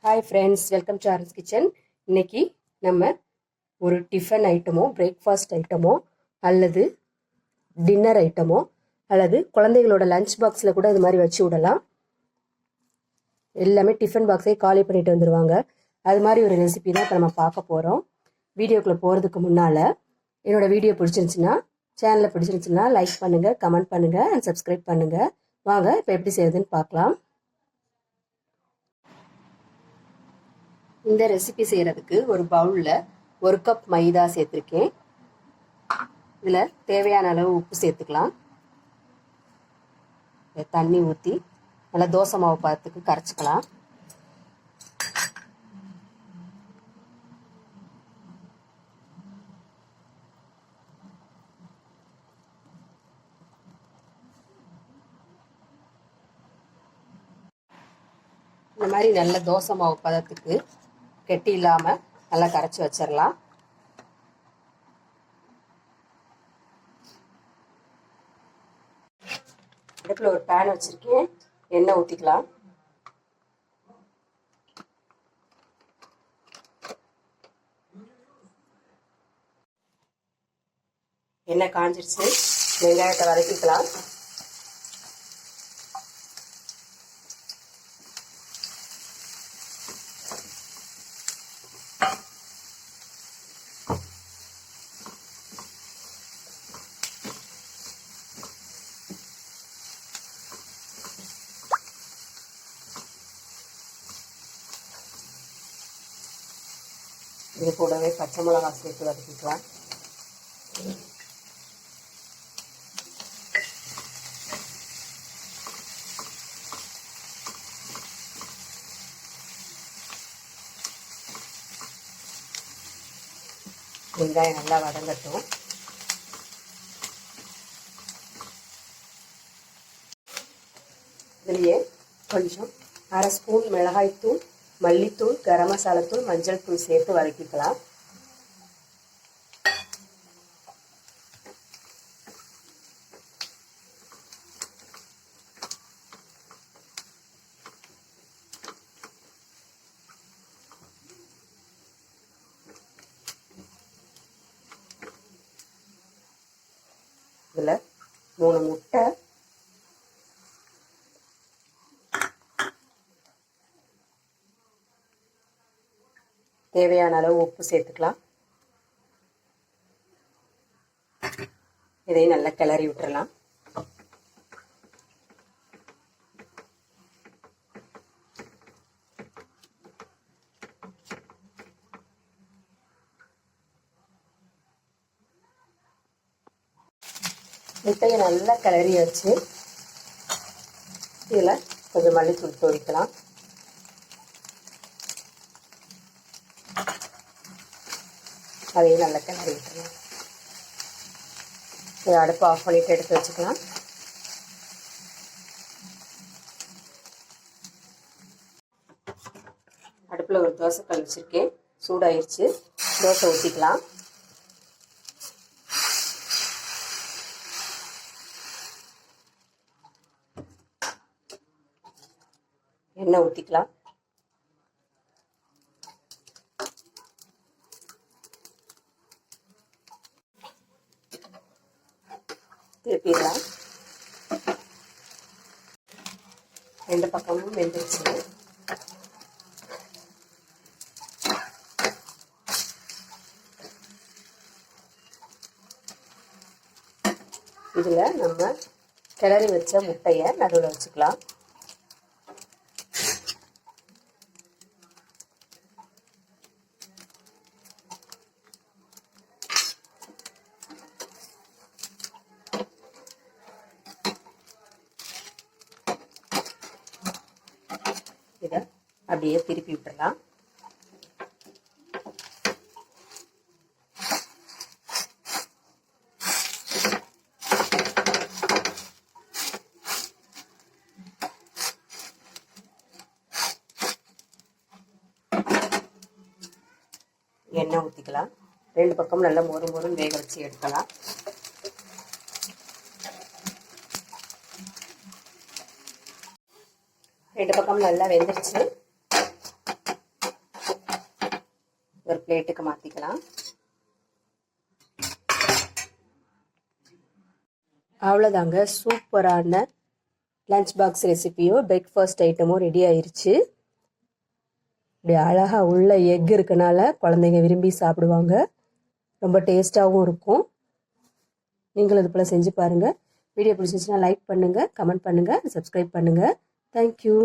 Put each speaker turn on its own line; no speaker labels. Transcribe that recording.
Hi friends, welcome to RS kitchen. இன்னைக்கு நம்ம ஒரு டிஃபன் ஐட்டமோ, பிரேக்ஃபாஸ்ட் ஐட்டமோ, அல்லது டின்னர் ஐட்டமோ, அல்லது குழந்தைகளோட லஞ்ச் பாக்ஸில் கூட இது மாதிரி வச்சு விடலாம். எல்லாமே டிஃபன் பாக்ஸே காலி பண்ணிட்டு வந்துடுவாங்க. அது மாதிரி ஒரு ரெசிபி தான் இப்போ நம்ம பார்க்க போகிறோம். வீடியோக்குள்ளே போகிறதுக்கு முன்னால் என்னோடய வீடியோ பிடிச்சிருந்துச்சுன்னா, சேனலில் பிடிச்சிருந்துச்சுன்னா லைக் பண்ணுங்கள், கமெண்ட் பண்ணுங்கள் அண்ட் சப்ஸ்கிரைப் பண்ணுங்கள். வாங்க இப்போ எப்படி செய்யுதுன்னு பார்க்கலாம். இந்த ரெசிபி செய்கிறதுக்கு ஒரு பவுலில் 1 கப் மைதா சேர்த்துருக்கேன். இதில் தேவையான அளவு உப்பு சேர்த்துக்கலாம். தண்ணி ஊற்றி நல்லா தோசை மாவு பதத்துக்கு கரைச்சிக்கலாம். இந்த மாதிரி நல்ல தோசை மாவு பதத்துக்கு கெட்டி இல்லாமல் நல்லா கரைச்சி வச்சிடலாம். அடுப்பில் ஒரு பேன் வச்சுருக்கேன். எண்ணெய் ஊற்றிக்கலாம். எண்ணெய் காஞ்சிருச்சு. வெங்காயத்தை வதக்கிக்கலாம். இது கூடவே பச்சை மிளகாய் சேர்த்து வதக்கிக்கலாம். வெங்காயம் நல்லா வதங்கட்டும். இதுலேயே கொஞ்சம் 1/2 ஸ்பூன் மிளகாய்த்தூள், மல்லித்தூள், கரம் மசாலாத்தூள், மஞ்சள் தூள் சேர்த்து வதக்கிக்கலாம். இதில் 3 முட்டை, தேவையான அளவு உப்பு சேர்த்துக்கலாம். இதையும் நல்லா கிளறி விட்டுறலாம். முட்டையை நல்லா கிளறி வச்சு இதில் கொஞ்சம் மல்லித்தூள் தூவிக்கலாம். அதையும் நல்லா கிளறி விட்டுருலாம். இதை அடுப்பு ஆஃப் பண்ணிவிட்டு எடுத்து வச்சுக்கலாம். அடுப்பில் ஒரு தோசைக்கல் வச்சுருக்கேன். சூடாயிருச்சு. தோசை ஊற்றிக்கலாம். எண்ணெய் ஊற்றிக்கலாம். திருப்பிடலாம். 2 பக்கமும் வெந்துருச்சு. இதில் நம்ம கிளறி வச்ச முட்டையை நடுவில் வச்சுக்கலாம். இதை அப்படியே திருப்பி விட்டுறலாம். எண்ணெய் ஊற்றிக்கலாம். 2 பக்கம் நல்லா மொறுமொறுன்னு வேக வச்சு எடுக்கலாம். ரெண்டு பக்கம் நல்லா வெந்துருச்சு. ஒரு பிளேட்டுக்கு மாற்றிக்கலாம். அவ்வளோதாங்க, சூப்பரான லஞ்ச் பாக்ஸ் ரெசிபியோ பிரேக்ஃபாஸ்ட் ஐட்டமோ ரெடி ஆயிருச்சு. இப்படி அழகாக உள்ள எக் இருக்கனால குழந்தைங்க விரும்பி சாப்பிடுவாங்க. ரொம்ப டேஸ்ட்டாகவும் இருக்கும். நீங்களும் இது போல் செஞ்சு பாருங்கள். வீடியோ பிடிச்சிருந்துச்சுன்னா லைக் பண்ணுங்கள், கமெண்ட் பண்ணுங்கள், சப்ஸ்கிரைப் பண்ணுங்கள். தேங்க்யூ.